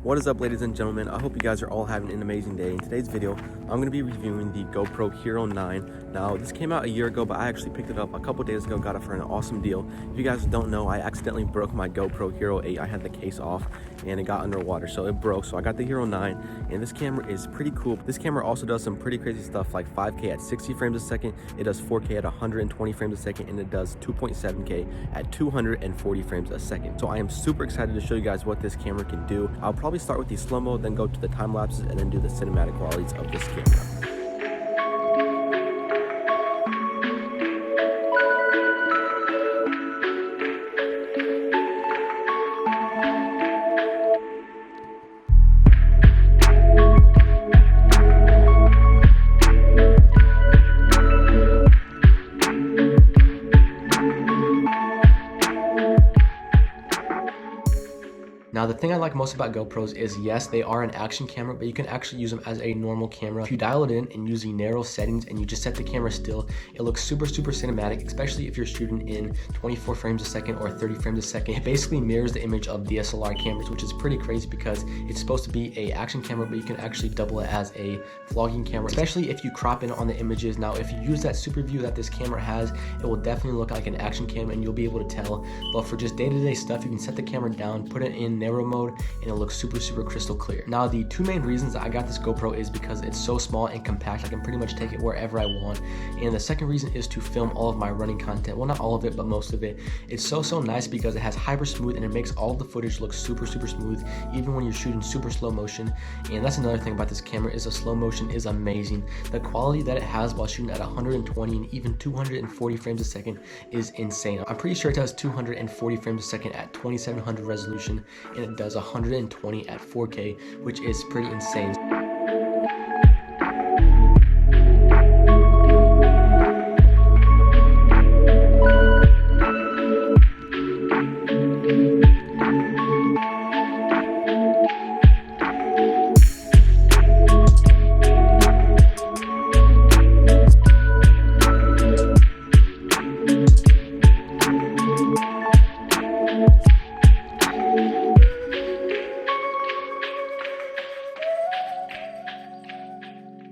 What is up, ladies and gentlemen? I hope you guys are all having an amazing day. In today's video, I'm going to be reviewing the GoPro Hero 9. Now, this came out a year ago, but I actually picked it up a couple days ago, got it for an awesome deal. If you guys don't know, I accidentally broke my GoPro Hero 8. I had the case off and it got underwater, so it broke. So I got the Hero 9, and this camera is pretty cool. This camera also does some pretty crazy stuff, like 5K at 60 frames a second. It does 4K at 120 frames a second, and it does 2.7K at 240 frames a second. So I am super excited to show you guys what this camera can do. I'll probably start with the slow-mo, then go to the time lapses, and then do the cinematic qualities of this camera. Now, the thing I like most about GoPros is, yes, they are an action camera, but you can actually use them as a normal camera. If you dial it in and use the narrow settings and you just set the camera still, it looks super cinematic, especially if you're shooting in 24 frames a second or 30 frames a second. It basically mirrors the image of DSLR cameras, which is pretty crazy because it's supposed to be a action camera, but you can actually double it as a vlogging camera, especially if you crop in on the images. Now, if you use that super view that this camera has, it will definitely look like an action camera and you'll be able to tell. But for just day-to-day stuff, you can set the camera down, put it in narrow mode, and it looks super crystal clear. Now, the two main reasons that I got this GoPro is because it's so small and compact. I can pretty much take it wherever I want. And the second reason is to film all of my running content. Well, not all of it, but most of it. It's so nice because it has Hypersmooth and it makes all of the footage look super smooth, even when you're shooting super slow motion. And that's another thing about this camera, is the slow motion is amazing. The quality that it has while shooting at 120 and even 240 frames a second is insane. I'm pretty sure it does 240 frames a second at 2700 resolution, and it does 120 at 4K, which is pretty insane.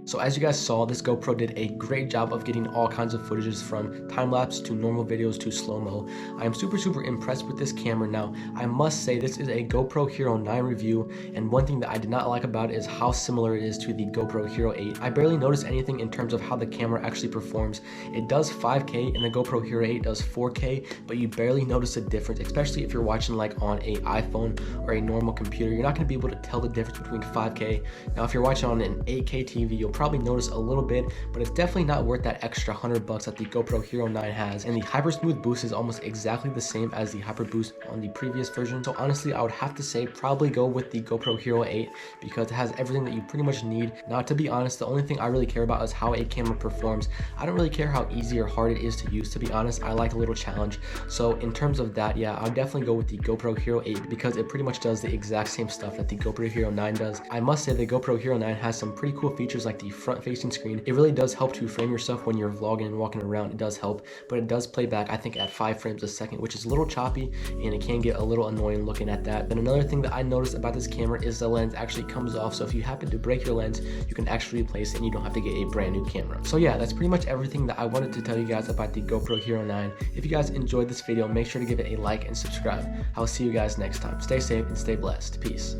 So as you guys saw, this GoPro did a great job of getting all kinds of footages, from time-lapse to normal videos to slow-mo. I am super impressed with this camera. Now, I must say this is a GoPro Hero 9 review, and one thing that I did not like about it is how similar it is to the GoPro Hero 8. I barely noticed anything in terms of how the camera actually performs. It does 5K and the GoPro Hero 8 does 4K, but you barely notice a difference, especially if you're watching like on an iPhone or a normal computer. You're not going to be able to tell the difference between 5K. Now, if you're watching on an 8K TV, you'll probably notice a little bit, but it's definitely not worth that extra $100 that the GoPro Hero 9 has. And the Hypersmooth boost is almost exactly the same as the Hyper Boost on the previous version. So honestly, I would have to say probably go with the GoPro Hero 8 because it has everything that you pretty much need. Now, to be honest, the only thing I really care about is how a camera performs. I don't really care how easy or hard it is to use. To be honest, I like a little challenge. So in terms of that, yeah, I'll definitely go with the GoPro Hero 8 because it pretty much does the exact same stuff that the GoPro Hero 9 does. I must say the GoPro Hero 9 has some pretty cool features like the front-facing screen. It really does help to frame yourself when you're vlogging and walking around. It does help, but it does play back, I think, at 5 frames a second, which is a little choppy, and it can get a little annoying looking at that. Then another thing that I noticed about this camera is the lens actually comes off, so if you happen to break your lens, you can actually replace it and you don't have to get a brand new camera. So yeah, that's pretty much everything that I wanted to tell you guys about the GoPro Hero 9. If you guys enjoyed this video, make sure to give it a like and subscribe. I'll see you guys next time. Stay safe and stay blessed. Peace.